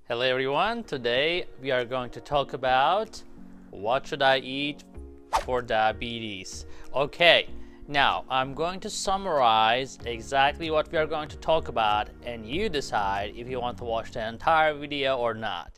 Hello everyone, today we are going to talk about what should I eat for diabetes. Okay, now I'm going to summarize exactly what we are going to talk about and you decide if you want to watch the entire video or not.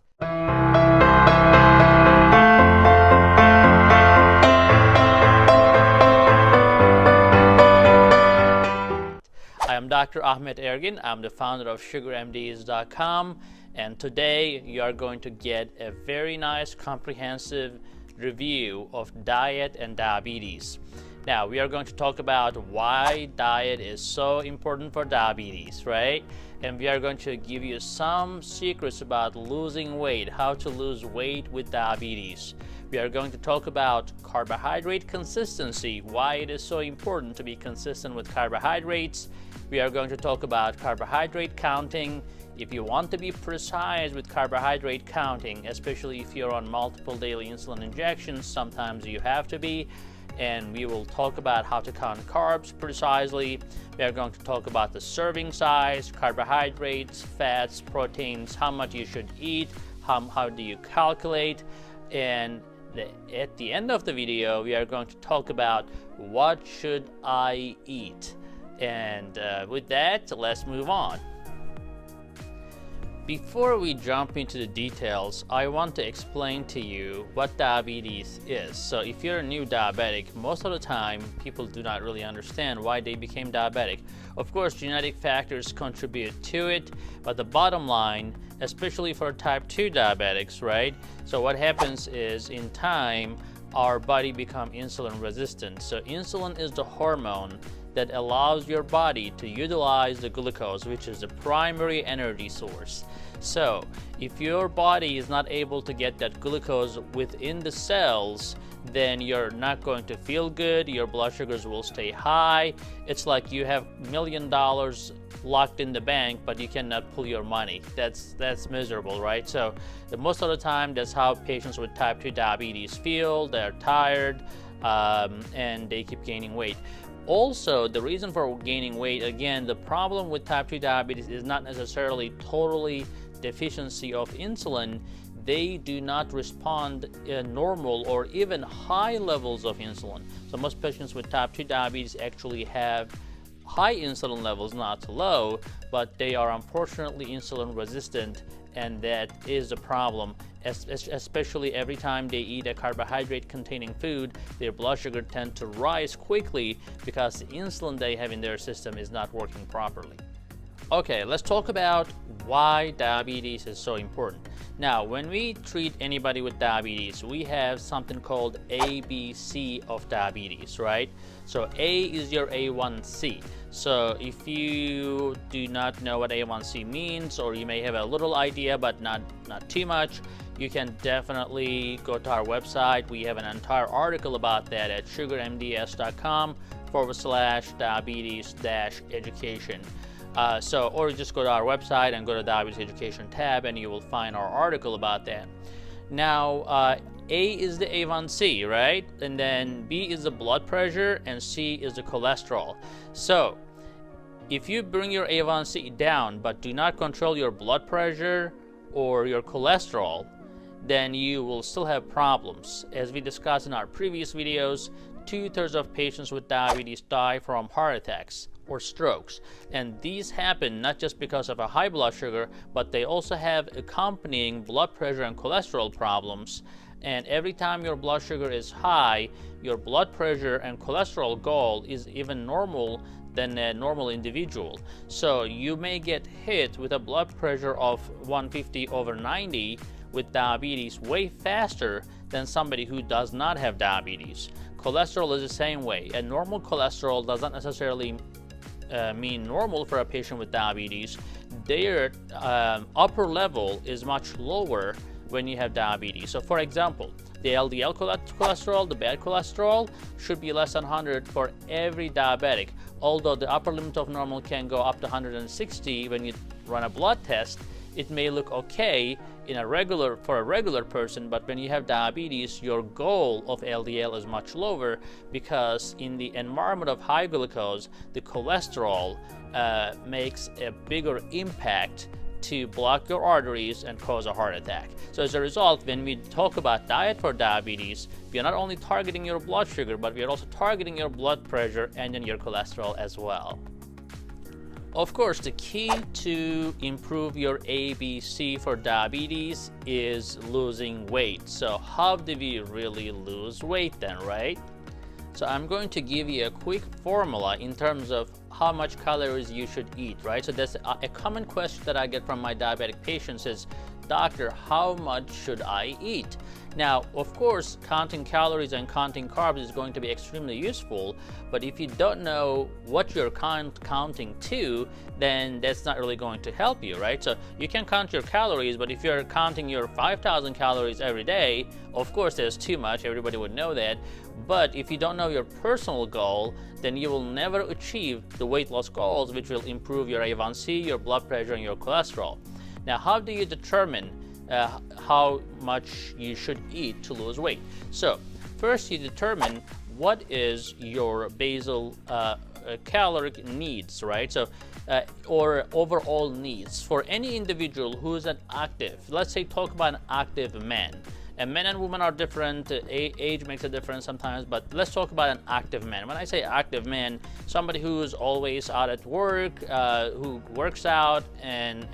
I am Dr. Ahmet Ergin. I'm the founder of SugarMDs.com. And today you are going to get a very nice comprehensive review of diet and diabetes. Now we are going to talk about why diet is so important for diabetes, right? And we are going to give you some secrets about losing weight, how to lose weight with diabetes. We are going to talk about carbohydrate consistency, why it is so important to be consistent with carbohydrates. We are going to talk about carbohydrate counting. If you want to be precise with carbohydrate counting, especially if you're on multiple daily insulin injections, sometimes you have to be. And we will talk about how to count carbs precisely. We are going to talk about the serving size, carbohydrates, fats, proteins, how much you should eat, how do you calculate, and at the end of the video, we are going to talk about what should I eat. And with that, let's move on. Before we jump into the details, I want to explain to you what diabetes is. So if you're a new diabetic, most of the time people do not really understand why they became diabetic. Of course, genetic factors contribute to it, but the bottom line, especially for type 2 diabetics, right? So what happens is in time, our body becomes insulin resistant. So insulin is the hormone that allows your body to utilize the glucose, which is the primary energy source. So if your body is not able to get that glucose within the cells, then you're not going to feel good, your blood sugars will stay high. It's like you have $1 million locked in the bank, but you cannot pull your money. That's miserable, right? So most of the time, that's how patients with type 2 diabetes feel. They're tired and they keep gaining weight. Also, the reason for gaining weight, again, the problem with type 2 diabetes is not necessarily totally deficiency of insulin. They do not respond normal or even high levels of insulin. So most patients with type 2 diabetes actually have high insulin levels, not low, but they are unfortunately insulin resistant, and that is a problem. Especially every time they eat a carbohydrate containing food, their blood sugar tend to rise quickly because the insulin they have in their system is not working properly. Okay, let's talk about why diabetes is so important. Now, when we treat anybody with diabetes, we have something called ABC of diabetes, right? So A is your A1C. So if you do not know what A1C means, or you may have a little idea but not too much, you can definitely go to our website. We have an entire article about that at sugarmds.com/diabetes-education. Or just go to our website and go to Diabetes Education tab, and you will find our article about that. Now, A is the A1C, right? And then B is the blood pressure, and C is the cholesterol. So if you bring your A1C down but do not control your blood pressure or your cholesterol, then you will still have problems. As we discussed in our previous videos, 2/3 of patients with diabetes die from heart attacks or strokes. And these happen not just because of a high blood sugar, but they also have accompanying blood pressure and cholesterol problems. And every time your blood sugar is high, your blood pressure and cholesterol goal is even normal than a normal individual. So you may get hit with a blood pressure of 150/90 with diabetes way faster than somebody who does not have diabetes. Cholesterol is the same way. A normal cholesterol does not necessarily mean normal for a patient with diabetes. Their upper level is much lower when you have diabetes. So for example, the LDL cholesterol, the bad cholesterol, should be less than 100 for every diabetic. Although the upper limit of normal can go up to 160 when you run a blood test, it may look okay for a regular person, but when you have diabetes, your goal of LDL is much lower because in the environment of high glucose, the cholesterol makes a bigger impact to block your arteries and cause a heart attack. So as a result, when we talk about diet for diabetes, we are not only targeting your blood sugar, but we are also targeting your blood pressure and then your cholesterol as well. Of course, the key to improve your ABC for diabetes is losing weight. So how do we really lose weight then, right? So I'm going to give you a quick formula in terms of how much calories you should eat, right? So that's a common question that I get from my diabetic patients is, doctor, how much should I eat? Now, of course, counting calories and counting carbs is going to be extremely useful, but if you don't know what you're counting to, then that's not really going to help you, right? So you can count your calories, but if you're counting your 5,000 calories every day, of course, there's too much. Everybody would know that. But if you don't know your personal goal, then you will never achieve the weight loss goals, which will improve your A1C, your blood pressure, and your cholesterol. Now, how do you determine how much you should eat to lose weight? So first you determine what is your basal caloric needs, right? So or overall needs for any individual who is an active. Let's say talk about an active man. And men and women are different, age makes a difference sometimes, but let's talk about an active man. When I say active man, somebody who's always out at work, who works out, and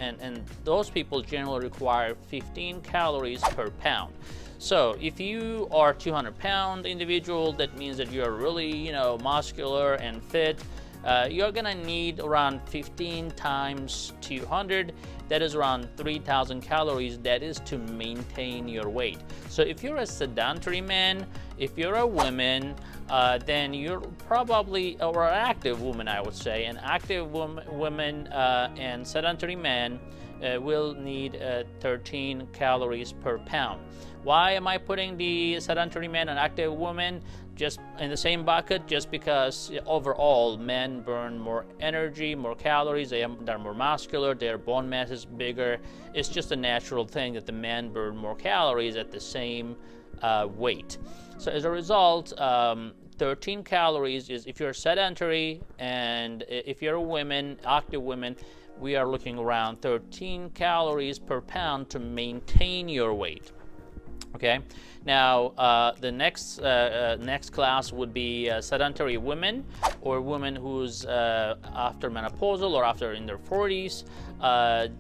those people generally require 15 calories per pound. So if you are 200-pound individual, that means that you're really, muscular and fit. You're gonna need around 15 times 200. That is around 3,000 calories. That is to maintain your weight. So if you're a sedentary man, if you're a woman, then you're probably, or an active woman, I would say, an active woman and sedentary man will need 13 calories per pound. Why am I putting the sedentary man and active woman just in the same bucket? Just because overall men burn more energy, more calories, they're more muscular, their bone mass is bigger. It's just a natural thing that the men burn more calories at the same weight. So as a result, 13 calories is if you're sedentary, and if you're a woman, active women, we are looking around 13 calories per pound to maintain your weight. Okay, now the next class would be sedentary women, or women who's after menopausal or after in their 40s.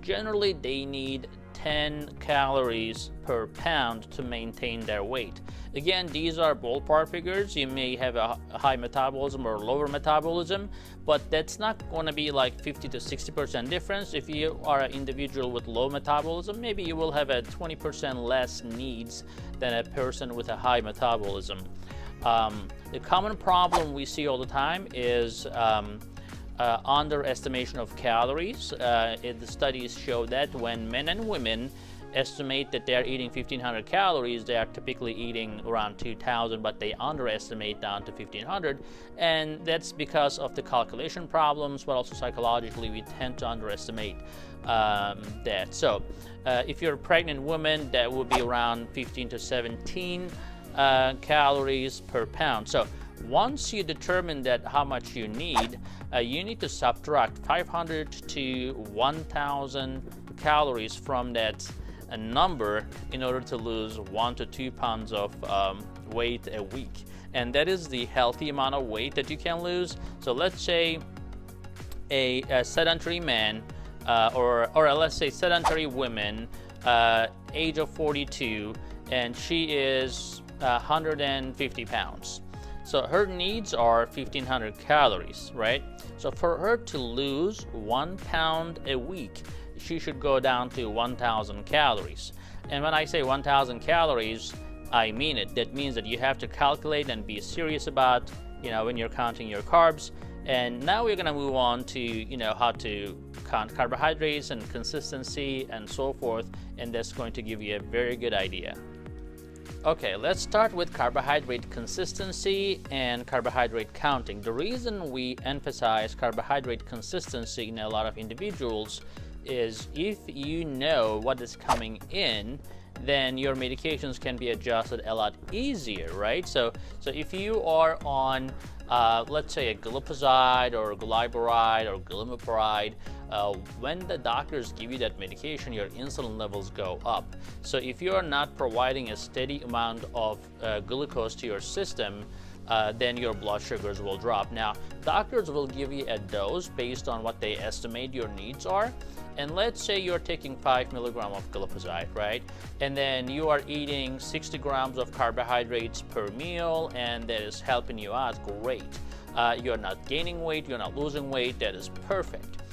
Generally, they need 10 calories per pound to maintain their weight. Again, these are ballpark figures. You may have a high metabolism or lower metabolism, but that's not going to be like 50 to 60% difference. If you are an individual with low metabolism, maybe you will have a 20% less needs than a person with a high metabolism. The common problem we see all the time is underestimation of calories. The studies show that when men and women estimate that they are eating 1,500 calories, they are typically eating around 2,000, but they underestimate down to 1,500, and that's because of the calculation problems, but also psychologically we tend to underestimate that. So if you're a pregnant woman, that would be around 15 to 17 calories per pound. So once you determine that how much you need to subtract 500 to 1,000 calories from that number in order to lose 1 to 2 pounds of weight a week. And that is the healthy amount of weight that you can lose. So let's say a sedentary man or let's say sedentary woman, age of 42, and she is 150 pounds. So her needs are 1,500 calories, right? So for her to lose 1 pound a week, she should go down to 1,000 calories. And when I say 1,000 calories, I mean it. That means that you have to calculate and be serious about, when you're counting your carbs. And now we're gonna move on to, how to count carbohydrates and consistency and so forth. And that's going to give you a very good idea. Okay, let's start with carbohydrate consistency and carbohydrate counting. The reason we emphasize carbohydrate consistency in a lot of individuals is if you know what is coming in, then your medications can be adjusted a lot easier, right? So if you are on, let's say, a glipizide or glyburide or glimepiride, when the doctors give you that medication, your insulin levels go up. So if you are not providing a steady amount of glucose to your system, then your blood sugars will drop. Now, doctors will give you a dose based on what they estimate your needs are. And let's say you're taking 5 milligrams of glyphosate, right? And then you are eating 60 grams of carbohydrates per meal, and that is helping you out, great. You're not gaining weight, you're not losing weight, that is perfect.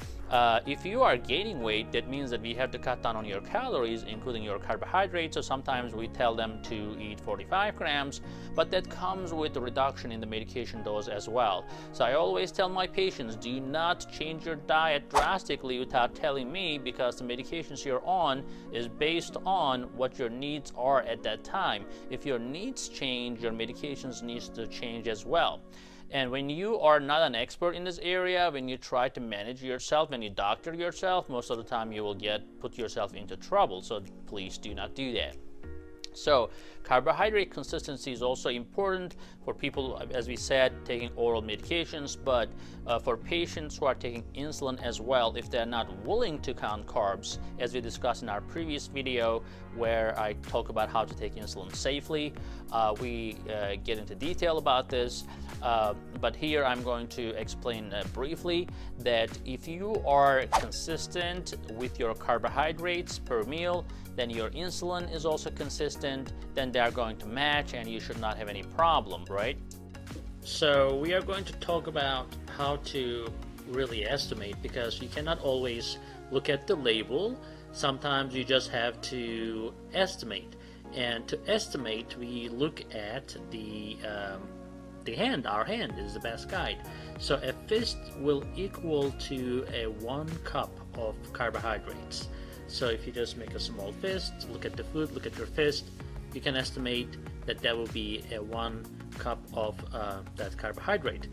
If you are gaining weight, that means that we have to cut down on your calories, including your carbohydrates. So sometimes we tell them to eat 45 grams, but that comes with a reduction in the medication dose as well. So I always tell my patients, do not change your diet drastically without telling me, because the medications you're on is based on what your needs are at that time. If your needs change, your medications needs to change as well. And when you are not an expert in this area, when you try to manage yourself, when you doctor yourself, most of the time you will put yourself into trouble. So please do not do that. So carbohydrate consistency is also important for people, as we said, taking oral medications, but for patients who are taking insulin as well, if they're not willing to count carbs, as we discussed in our previous video where I talk about how to take insulin safely, we get into detail about this, but here I'm going to explain briefly that if you are consistent with your carbohydrates per meal, then your insulin is also consistent, then they are going to match and you should not have any problem, right? So we are going to talk about how to really estimate, because you cannot always look at the label. Sometimes you just have to estimate. And to estimate, we look at the hand. Our hand is the best guide. So a fist will equal to a 1 cup of carbohydrates. So if you just make a small fist, look at the food, look at your fist, you can estimate that that will be a 1 cup of that carbohydrate.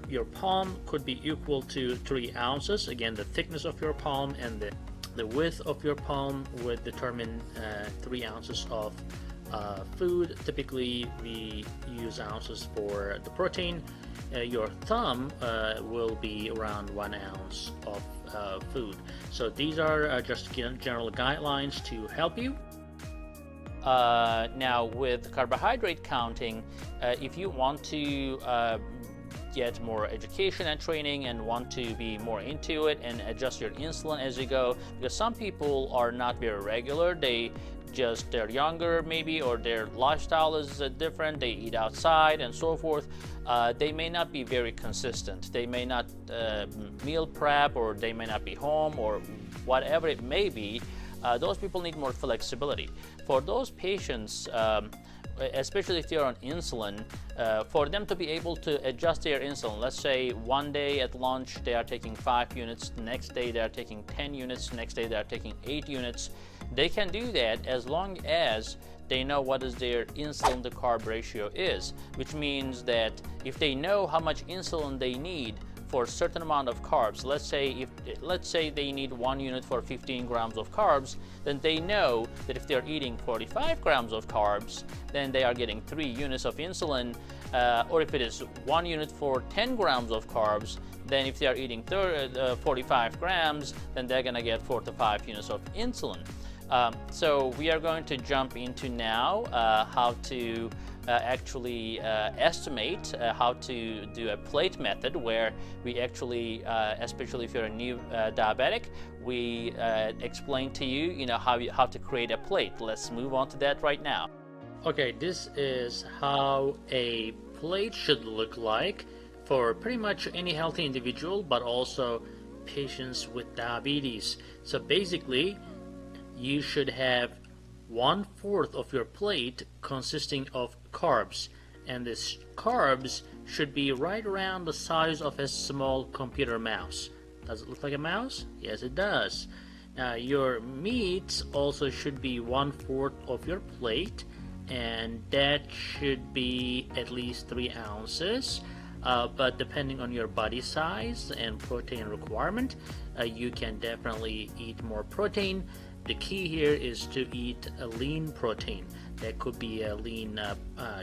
Your palm could be equal to 3 ounces. Again, the thickness of your palm and the width of your palm would determine 3 ounces of food. Typically, we use ounces for the protein. Your thumb will be around 1 ounce of food. So these are just general guidelines to help you. Now with carbohydrate counting, if you want to get more education and training and want to be more into it and adjust your insulin as you go, because some people are not very regular, they're younger maybe, or their lifestyle is different, they eat outside and so forth, they may not be very consistent, they may not meal prep, or they may not be home, or whatever it may be. Those people need more flexibility. For those patients, especially if they're on insulin, for them to be able to adjust their insulin, let's say one day at lunch they are taking 5 units, next day they are taking 10 units, next day they are taking 8 units, they can do that as long as they know what is their insulin to carb ratio is, which means that if they know how much insulin they need for a certain amount of carbs, let's say they need 1 unit for 15 grams of carbs, then they know that if they're eating 45 grams of carbs, then they are getting 3 units of insulin, or if it is 1 unit for 10 grams of carbs, then if they are eating 45 grams, then they're gonna get 4 to 5 units of insulin. So we are going to jump into now how to actually estimate, how to do a plate method, where we actually, especially if you're a new diabetic, we explain to you, how to create a plate. Let's move on to that right now. Okay, this is how a plate should look like for pretty much any healthy individual, but also patients with diabetes. So basically, you should have 1/4 of your plate consisting of carbs, and these carbs should be right around the size of a small computer mouse. Does it look like a mouse? Yes, it does. Now your meats also should be 1/4 of your plate, and that should be at least 3 ounces. But depending on your body size and protein requirement, you can definitely eat more protein. The key here is to eat a lean protein. That could be a lean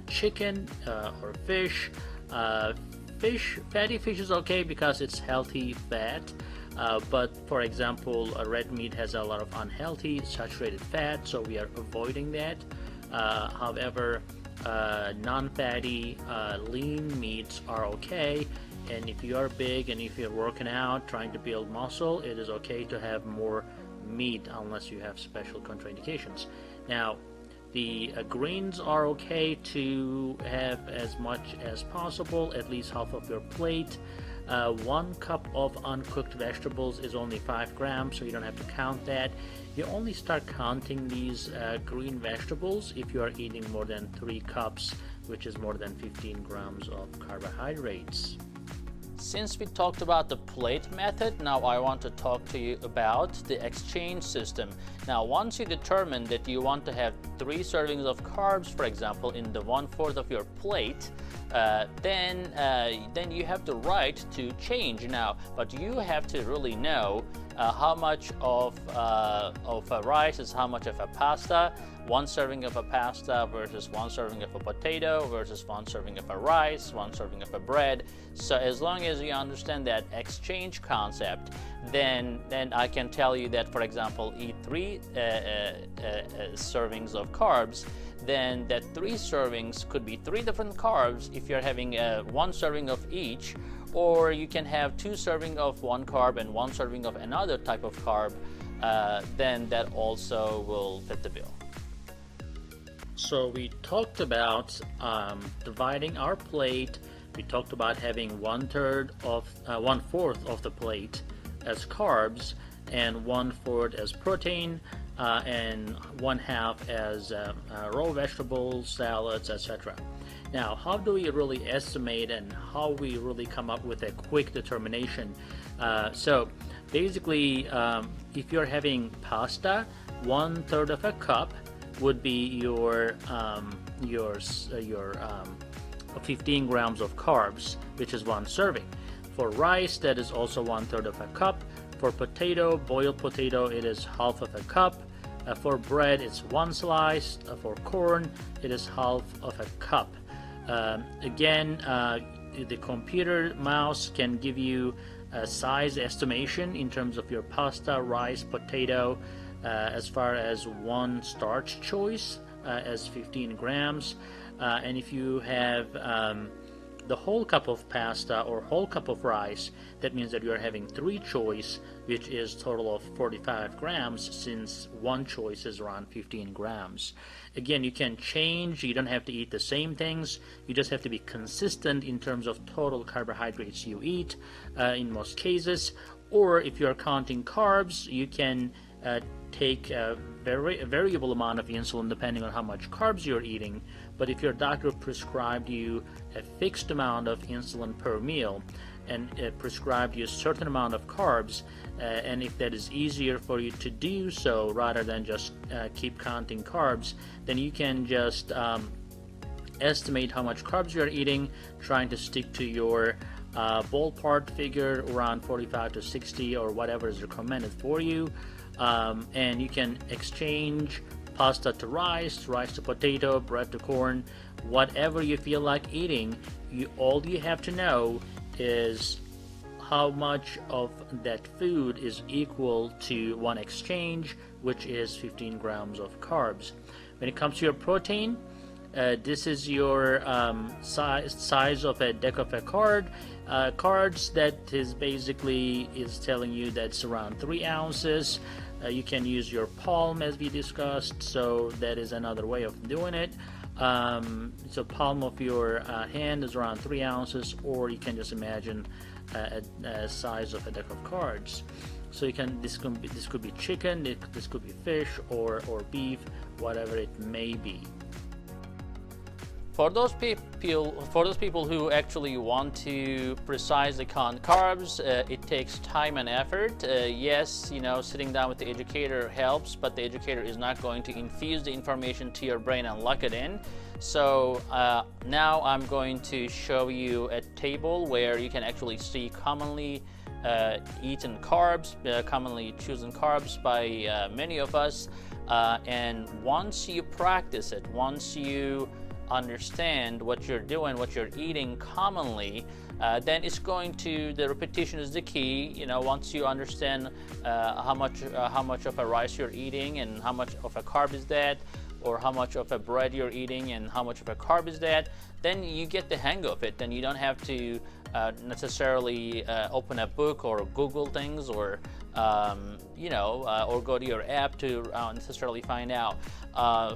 chicken or fish. Fatty fish is okay because it's healthy fat, But for example, red meat has a lot of unhealthy saturated fat, so we are avoiding that. However, non-fatty lean meats are okay, and if you are big and if you're working out trying to build muscle, it is okay to have more meat unless you have special contraindications. Now, the greens are okay to have as much as possible, at least half of your plate. 1 cup of uncooked vegetables is only 5 grams, so you don't have to count that. You only start counting these green vegetables if you are eating more than 3 cups, which is more than 15 grams of carbohydrates. Since we talked about the plate method, now I want to talk to you about the exchange system. Now, once you determine that you want to have 3 servings of carbs, for example, in the 1/4 of your plate, then you have the right to change now. But you have to really know how much of a rice is how much of a pasta. 1 serving of a pasta versus 1 serving of a potato versus 1 serving of a rice, 1 serving of a bread. So as long as you understand that exchange concept, then I can tell you that, for example, eat 3 servings of carbs. Then that 3 servings could be 3 different carbs if you're having 1 serving of each, or you can have 2 servings of 1 carb and 1 serving of another type of carb. Then that also will fit the bill. So we talked about dividing our plate. We talked about having 1/4 of the plate as carbs and 1/4 as protein, and 1/2 as raw vegetables, salads, etc. Now, how do we really estimate and how we really come up with a quick determination? So basically, if you're having pasta, 1/3 of a cup would be your 15 grams of carbs, which is 1 serving. For rice, that is also 1/3 of a cup. For potato, boiled potato, it is 1/2 of a cup. For bread, it's 1 slice. For corn, it is 1/2 of a cup. Again, the computer mouse can give you a size estimation in terms of your pasta, rice, potato, as far as 1 starch choice as 15 grams. And if you have the whole cup of pasta or whole cup of rice, that means that you are having 3 choice, which is total of 45 grams, since 1 choice is around 15 grams. Again, you can change. You don't have to eat the same things. You just have to be consistent in terms of total carbohydrates you eat in most cases. Or if you are counting carbs, you can take a variable amount of insulin depending on how much carbs you're eating. But if your doctor prescribed you a fixed amount of insulin per meal and prescribed you a certain amount of carbs, and if that is easier for you to do so rather than just keep counting carbs, then you can just estimate how much carbs you're eating, trying to stick to your ballpark figure around 45 to 60 or whatever is recommended for you. And you can exchange pasta to rice, rice to potato, bread to corn, whatever you feel like eating. All you have to know is how much of that food is equal to 1 exchange, which is 15 grams of carbs. When it comes to your protein, this is your size of a deck of a cards that is basically telling you that's around 3 ounces. You can use your palm as we discussed, so that is another way of doing it. So palm of your hand is around 3 ounces, or you can just imagine a size of a deck of cards. So you can this could be chicken, this could be fish or beef, whatever it may be. For those people who actually want to precisely count carbs, it takes time and effort. Yes, sitting down with the educator helps, but the educator is not going to infuse the information to your brain and lock it in. So now I'm going to show you a table where you can actually see commonly eaten carbs, commonly chosen carbs by many of us. And once you practice it, once you understand what you're doing, what you're eating commonly, then it's going to, the repetition is the key. You know, once you understand how much of a rice you're eating and how much of a carb is that, or how much of a bread you're eating and how much of a carb is that, then you get the hang of it. Then you don't have to necessarily open a book or Google things, or or go to your app to necessarily find out.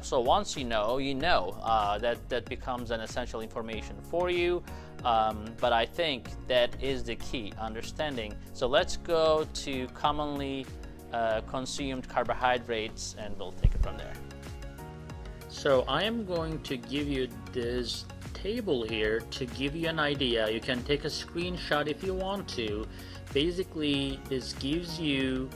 So once you know, that becomes an essential information for you. But I think that is the key, understanding. So let's go to commonly consumed carbohydrates, and we'll take it from there. So I am going to give you this table here to give you an idea. You can take a screenshot if you want to. Basically, this gives you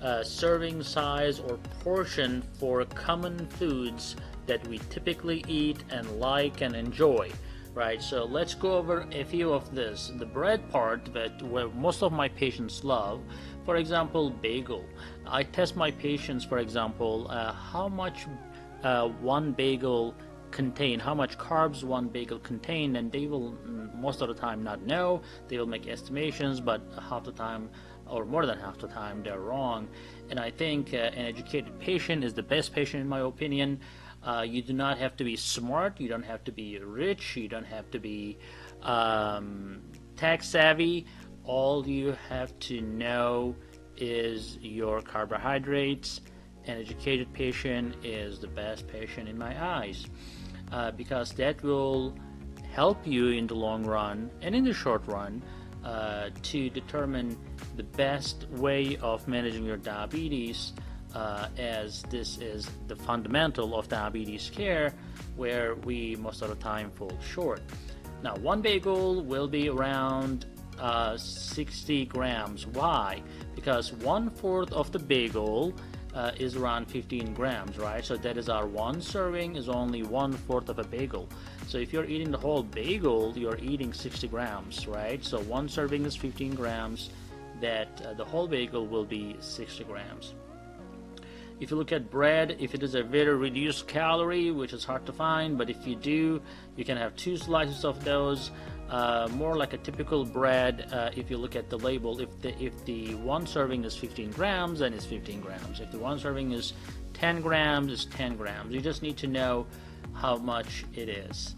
a serving size or portion for common foods that we typically eat and like and enjoy. Right, so let's go over a few of this. The bread part, that where most of my patients love, for example, bagel. I test my patients, for example, how much one bagel contain, how much carbs one bagel contain, and they will most of the time not know. They will make estimations, but half the time, or more than half the time, they're wrong. And I think an educated patient is the best patient in my opinion. You do not have to be smart, you don't have to be rich, you don't have to be tech savvy. All you have to know is your carbohydrates. An educated patient is the best patient in my eyes, because that will help you in the long run and in the short run to determine the best way of managing your diabetes, as this is the fundamental of diabetes care, where we most of the time fall short. Now, one bagel will be around 60 grams. Why? Because 1/4 of the bagel is around 15 grams, right? So that is our one serving is only 1/4 of a bagel. So if you're eating the whole bagel, you're eating 60 grams, right? So one serving is 15 grams, that the whole bagel will be 60 grams. If you look at bread, if it is a very reduced calorie, which is hard to find, but if you do, you can have 2 slices of those. More like a typical bread. If you look at the label, if the one serving is 15 grams, then it's 15 grams. If the one serving is 10 grams, it's 10 grams. You just need to know how much it is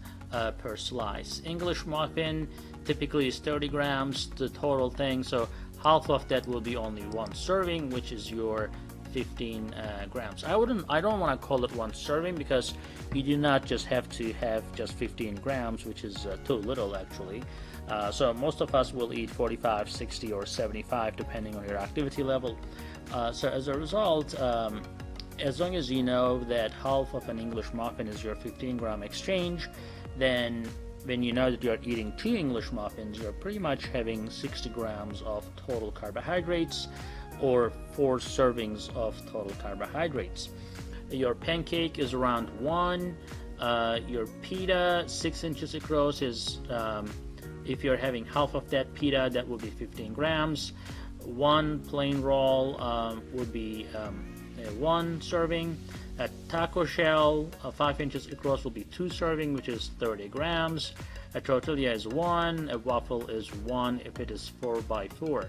per slice. English muffin typically is 30 grams, the total thing. So half of that will be only one serving, which is your 15 grams. I don't want to call it one serving, because you do not just have to have just 15 grams, which is too little actually. So most of us will eat 45, 60, or 75 depending on your activity level. So as a result, as long as you know that half of an English muffin is your 15-gram exchange, then when you know that you're eating 2 English muffins, you're pretty much having 60 grams of total carbohydrates, or 4 servings of total carbohydrates. Your pancake is around 1. Your pita, 6 inches across, is if you're having half of that pita, that will be 15 grams. One plain roll would be 1 serving. A taco shell, 5 inches across, will be 2 serving, which is 30 grams. A tortilla is 1. A waffle is 1 if it is 4x4.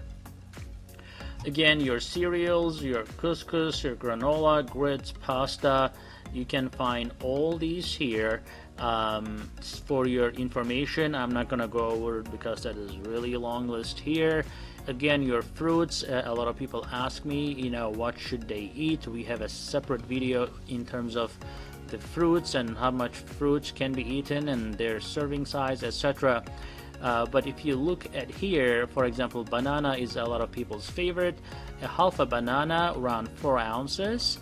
Again, your cereals, your couscous, your granola, grits, pasta, you can find all these here for your information. I'm not going to go over it because that is really a long list here. Again, your fruits, a lot of people ask me, what should they eat? We have a separate video in terms of the fruits and how much fruits can be eaten and their serving size, etc. But if you look at here, for example, banana is a lot of people's favorite. A half a banana, around 4 ounces,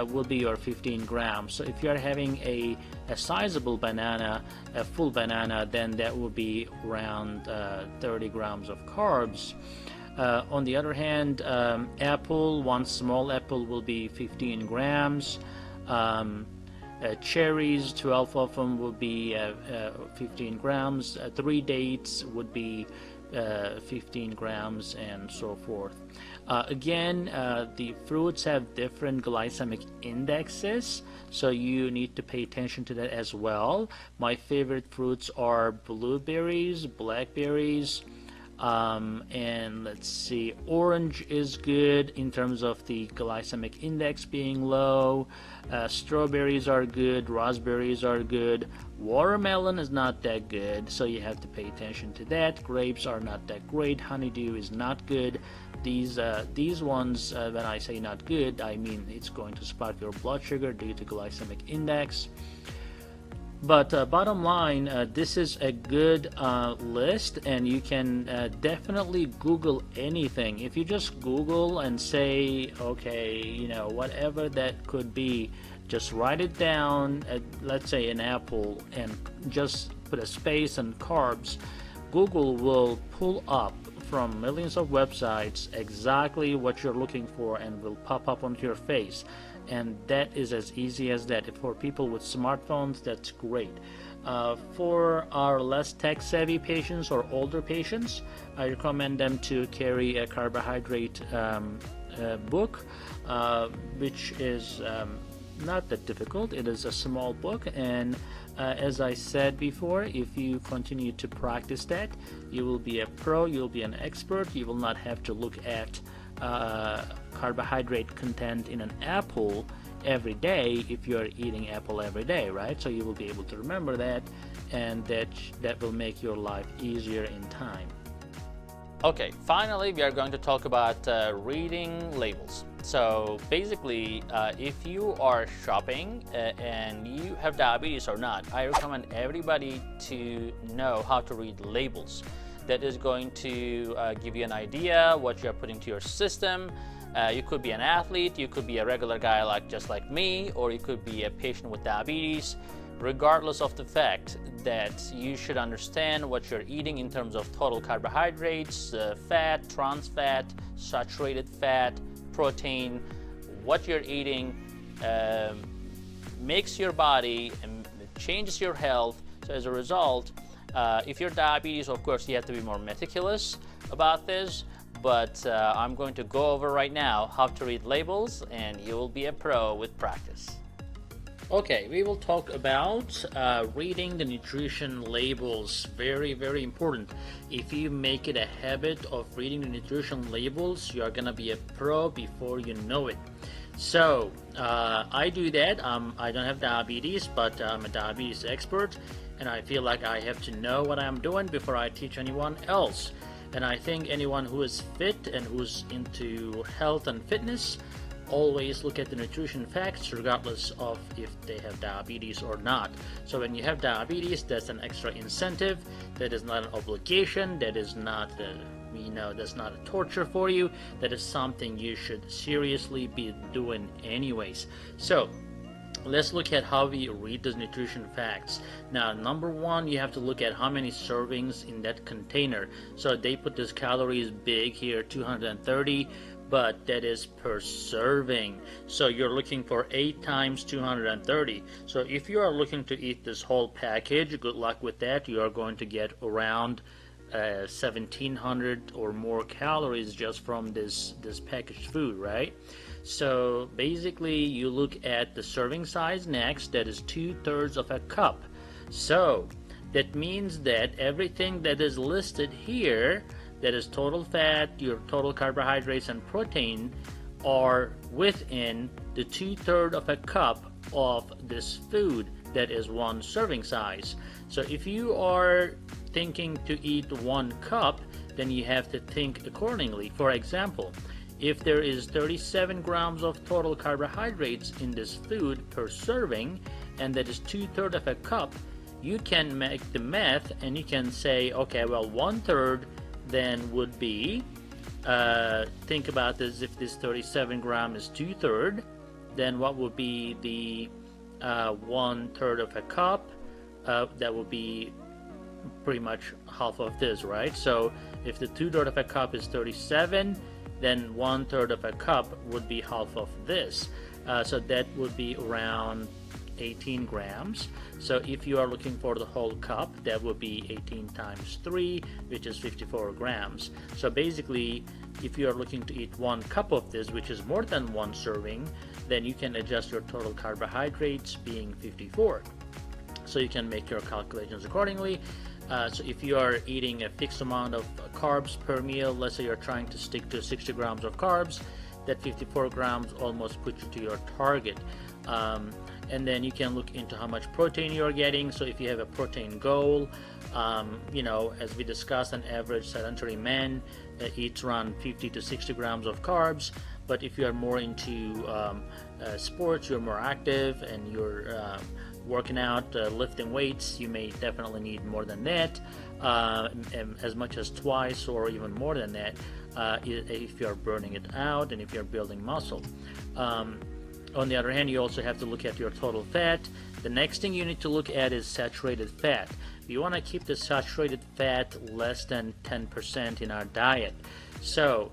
will be your 15 grams. So if you're having a sizable banana, a full banana, then that will be around 30 grams of carbs. On the other hand, apple, 1 small apple will be 15 grams. Cherries, 12 of them will be 15 grams. 3 dates would be 15 grams and so forth. Again, the fruits have different glycemic indexes, so you need to pay attention to that as well. My favorite fruits are blueberries, blackberries, and let's see, orange is good in terms of the glycemic index being low. Strawberries are good, raspberries are good, watermelon is not that good, so you have to pay attention to that. Grapes are not that great, honeydew is not good. These ones, when I say not good, I mean it's going to spike your blood sugar due to glycemic index. But bottom line, this is a good list, and you can definitely Google anything. If you just Google and say, okay, you know, whatever that could be, just write it down, let's say an apple, and just put a space and carbs. Google will pull up from millions of websites exactly what you're looking for and will pop up onto your face. And that is as easy as that. For people with smartphones, that's great. For our less tech savvy patients or older patients, I recommend them to carry a carbohydrate book, which is not that difficult. It is a small book, and as I said before, if you continue to practice that, you will be a pro, you'll be an expert. You will not have to look at carbohydrate content in an apple every day if you're eating apple every day, right? So you will be able to remember that, and that will make your life easier in time. Okay, finally we are going to talk about reading labels. So basically, if you are shopping and you have diabetes or not, I recommend everybody to know how to read labels. That is going to give you an idea what you're putting to your system. You could be an athlete, you could be a regular guy just like me, or you could be a patient with diabetes. Regardless of the fact that you should understand what you're eating in terms of total carbohydrates, fat, trans fat, saturated fat, protein, what you're eating makes your body and changes your health. So as a result, if you're diabetes, of course, you have to be more meticulous about this, but I'm going to go over right now how to read labels, and you will be a pro with practice. Okay, we will talk about reading the nutrition labels. Very, very important. If you make it a habit of reading the nutrition labels, you are going to be a pro before you know it. So, I do that. I don't have diabetes, but I'm a diabetes expert, and I feel like I have to know what I'm doing before I teach anyone else. And I think anyone who is fit and who's into health and fitness always look at the nutrition facts regardless of if they have diabetes or not. So when you have diabetes, that's an extra incentive. That is not an obligation. That is not that's not a torture for you. That is something you should seriously be doing anyways. So let's look at how we read those nutrition facts. Now, number one, you have to look at how many servings in that container. So they put this calories big here, 230, but that is per serving. So you're looking for 8 times 230. So if you are looking to eat this whole package, good luck with that. You are going to get around 1,700 or more calories just from this packaged food, right? So basically, you look at the serving size next. That is 2/3 of a cup. So that means that everything that is listed here, that is total fat, your total carbohydrates and protein, are within the 2/3 of a cup of this food. That is one serving size. So if you are thinking to eat 1 cup, then you have to think accordingly. For example, if there is 37 grams of total carbohydrates in this food per serving, and that is 2/3 of a cup, you can make the math and you can say, okay, well, 1/3 then would be, think about this, if this 37 gram is 2/3, then what would be the 1/3 of a cup? That would be pretty much half of this, right? So if the 2/3 of a cup is 37, then 1/3 of a cup would be half of this. So that would be around 18 grams. So if you are looking for the whole cup, that would be 18 times 3, which is 54 grams. So basically, if you are looking to eat 1 cup of this, which is more than 1 serving, then you can adjust your total carbohydrates being 54. So you can make your calculations accordingly. So if you are eating a fixed amount of carbs per meal, let's say you're trying to stick to 60 grams of carbs, that 54 grams almost puts you to your target. And then you can look into how much protein you're getting. So if you have a protein goal, as we discussed, an average sedentary man eats around 50 to 60 grams of carbs. But if you are more into sports, you're more active, and you're working out, lifting weights, you may definitely need more than that, as much as twice or even more than that, if you're burning it out and if you're building muscle. On the other hand, you also have to look at your total fat. The next thing you need to look at is saturated fat. We want to keep the saturated fat less than 10% in our diet. So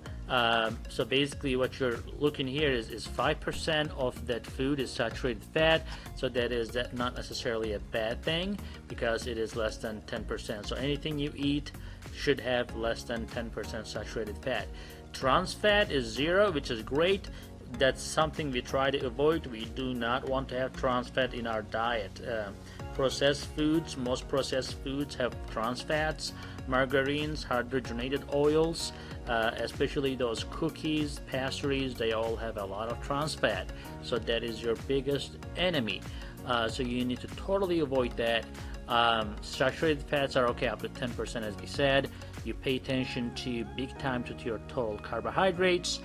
basically what you're looking here is 5% of that food is saturated fat. So that is not necessarily a bad thing, because it is less than 10%. So anything you eat should have less than 10% saturated fat. Trans fat is 0, which is great. That's something we try to avoid. We do not want to have trans fat in our diet. Processed foods, most processed foods have trans fats. Margarines, hydrogenated oils, especially those cookies, pastries, they all have a lot of trans fat. So that is your biggest enemy. So you need to totally avoid that. Saturated fats are okay up to 10%, as we said. You pay attention to big time to your total carbohydrates.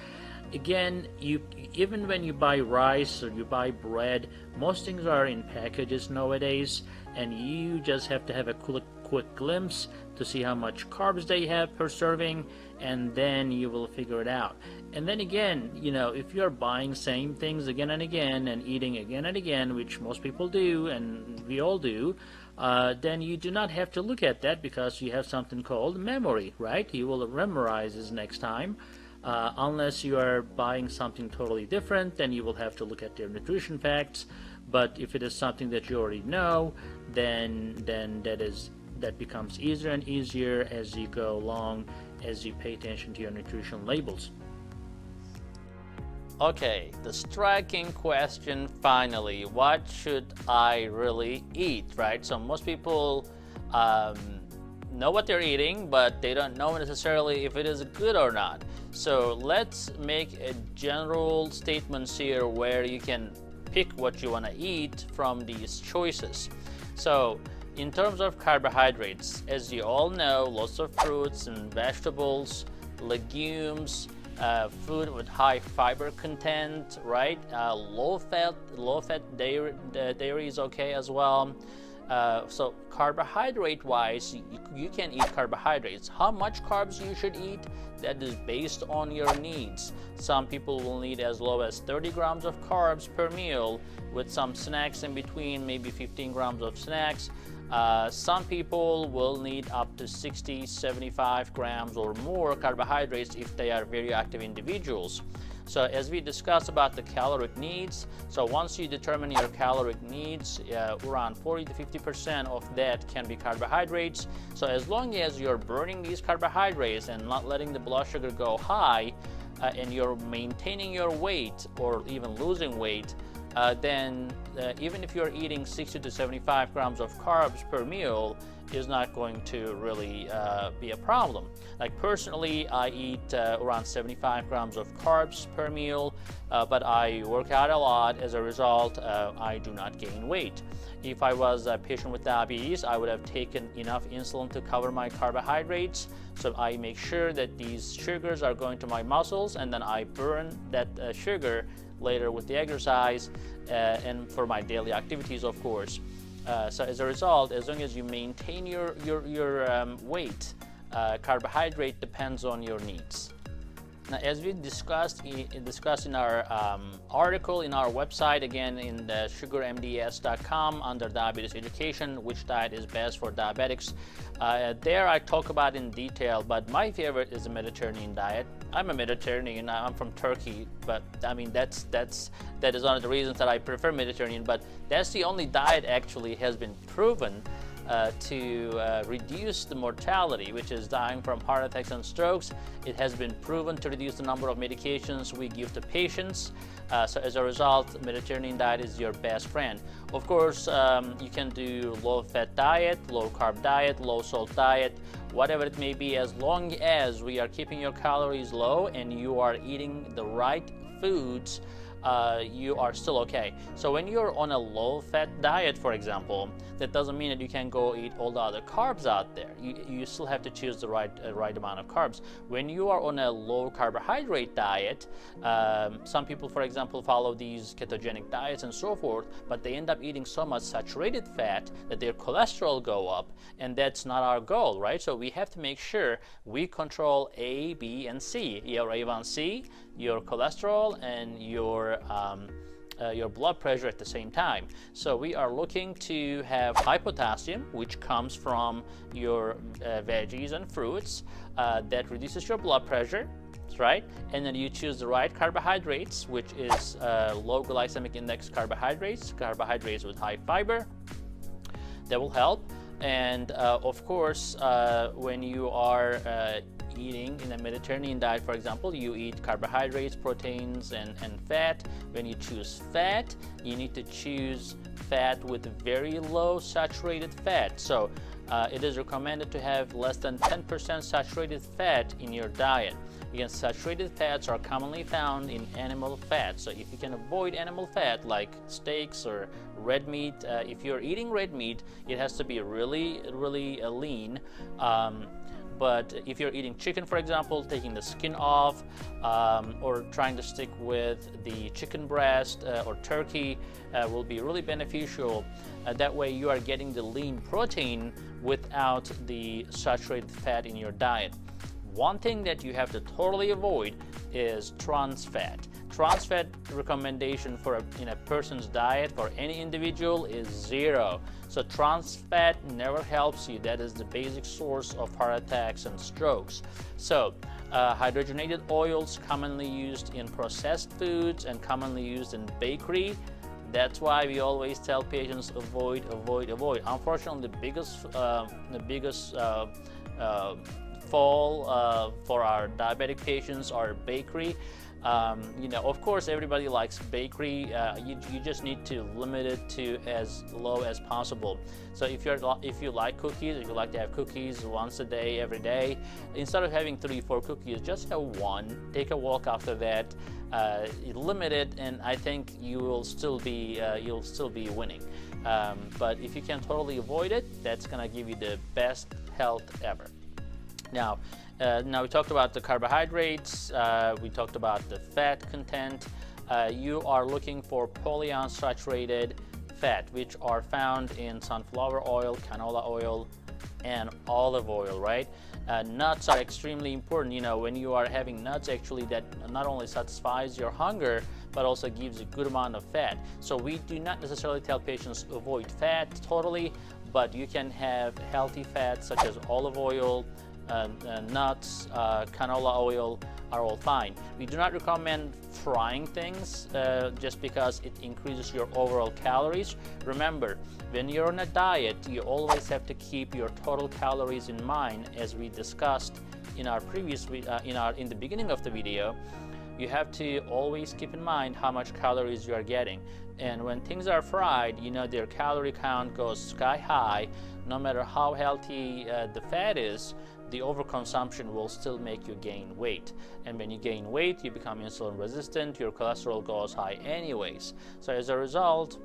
Again, even when you buy rice or you buy bread, most things are in packages nowadays, and you just have to have a quick glimpse to see how much carbs they have per serving, and then you will figure it out. And then again, if you're buying same things again and again and eating again and again, which most people do and we all do, then you do not have to look at that, because you have something called memory, right? You will memorize this next time. Unless you are buying something totally different, then you will have to look at their nutrition facts. But if it is something that you already know, then that becomes easier and easier as you go along, as you pay attention to your nutrition labels. Okay, the striking question finally, what should I really eat, right? So most people know what they're eating, but they don't know necessarily if it is good or not. So let's make a general statements here where you can pick what you want to eat from these choices. So in terms of carbohydrates, as you all know, lots of fruits and vegetables, legumes, food with high fiber content, right? Low fat dairy is okay as well. So carbohydrate wise, you can eat carbohydrates. How much carbs you should eat, that is based on your needs. Some people will need as low as 30 grams of carbs per meal, with some snacks in between, maybe 15 grams of snacks. Some people will need up to 60, 75 grams or more carbohydrates if they are very active individuals. So as we discussed about the caloric needs, so once you determine your caloric needs, around 40 to 50% of that can be carbohydrates. So as long as you're burning these carbohydrates and not letting the blood sugar go high, and you're maintaining your weight or even losing weight, then even if you're eating 60 to 75 grams of carbs per meal, is not going to really be a problem. Like personally, I eat around 75 grams of carbs per meal, but I work out a lot. As a result, I do not gain weight. If I was a patient with diabetes, I would have taken enough insulin to cover my carbohydrates. So I make sure that these sugars are going to my muscles, and then I burn that sugar later with the exercise and for my daily activities, of course. So as a result, as long as you maintain your weight, carbohydrate depends on your needs. Now, as we discussed in our article in our website, again in the sugarmds.com under diabetes education, which diet is best for diabetics, there I talk about in detail, but my favorite is the Mediterranean diet. I'm a Mediterranean, I'm from Turkey, but I mean that is one of the reasons that I prefer Mediterranean, but that's the only diet actually has been proven to reduce the mortality, which is dying from heart attacks and strokes. It has been proven to reduce the number of medications we give to patients. So as a result, Mediterranean diet is your best friend. Of course, you can do low-fat diet, low-carb diet, low-salt diet, whatever it may be, as long as we are keeping your calories low and you are eating the right foods. You are still okay. So when you're on a low-fat diet, for example, that doesn't mean that you can go eat all the other carbs out there. You still have to choose the right amount of carbs. When you are on a low-carbohydrate diet, some people, for example, follow these ketogenic diets and so forth, but they end up eating so much saturated fat that their cholesterol go up, and that's not our goal, right? So we have to make sure we control A, B, and C. Your A1C, your cholesterol, and your blood pressure at the same time. So we are looking to have high potassium, which comes from your veggies and fruits, that reduces your blood pressure, right? And then you choose the right carbohydrates, which is low glycemic index carbohydrates with high fiber. That will help. And of course, when you are eating in a Mediterranean diet, for example, you eat carbohydrates, proteins, and fat. When you choose fat, you need to choose fat with very low saturated fat. So it is recommended to have less than 10% saturated fat in your diet. Again, saturated fats are commonly found in animal fat. So if you can avoid animal fat like steaks or red meat, if you're eating red meat, it has to be really lean. But if you're eating chicken, for example, taking the skin off, or trying to stick with the chicken breast or turkey will be really beneficial. That way you are getting the lean protein without the saturated fat in your diet. One thing that you have to totally avoid is trans fat. Trans fat recommendation in a person's diet for any individual is 0. So trans fat never helps you. That is the basic source of heart attacks and strokes. So hydrogenated oils commonly used in processed foods and commonly used in bakery. That's why we always tell patients avoid. Unfortunately, the biggest fall for our diabetic patients are bakery. Of course, everybody likes bakery. You just need to limit it to as low as possible. So if you like cookies, if you like to have cookies once a day, every day, instead of having 3-4 cookies, just have one. Take a walk after that. Limit it, and I think you'll still be winning. But if you can totally avoid it, that's gonna give you the best health ever. Now we talked about the carbohydrates, we talked about the fat content. You are looking for polyunsaturated fat, which are found in sunflower oil, canola oil, and olive oil, right? Nuts are extremely important. When you are having nuts, actually, that not only satisfies your hunger, but also gives a good amount of fat. So we do not necessarily tell patients avoid fat totally, but you can have healthy fats such as olive oil, nuts, canola oil are all fine. We do not recommend frying things just because it increases your overall calories. Remember, when you're on a diet, you always have to keep your total calories in mind, as we discussed in our previous in the beginning of the video. You have to always keep in mind how much calories you are getting. And when things are fried, their calorie count goes sky high. No matter how healthy the fat is, the overconsumption will still make you gain weight. And when you gain weight, you become insulin resistant, your cholesterol goes high anyways. So as a result,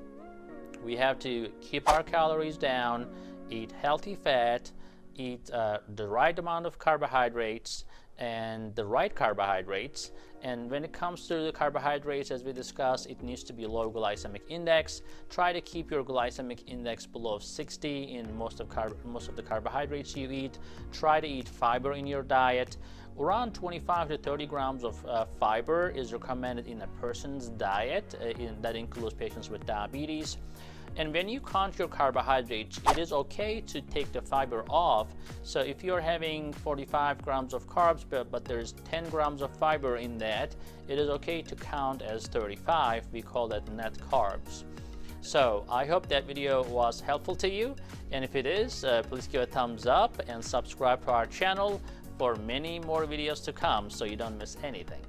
we have to keep our calories down, eat healthy fat, eat the right amount of carbohydrates, and the right carbohydrates. And when it comes to the carbohydrates, as we discussed, it needs to be low glycemic index. Try to keep your glycemic index below 60 in most of the carbohydrates you eat. Try to eat fiber in your diet. Around 25 to 30 grams of fiber is recommended in a person's diet. That includes patients with diabetes. And when you count your carbohydrates, it is okay to take the fiber off. So if you're having 45 grams of carbs, but there's 10 grams of fiber in that, it is okay to count as 35. We call that net carbs. So I hope that video was helpful to you. And if it is, please give a thumbs up and subscribe to our channel for many more videos to come so you don't miss anything.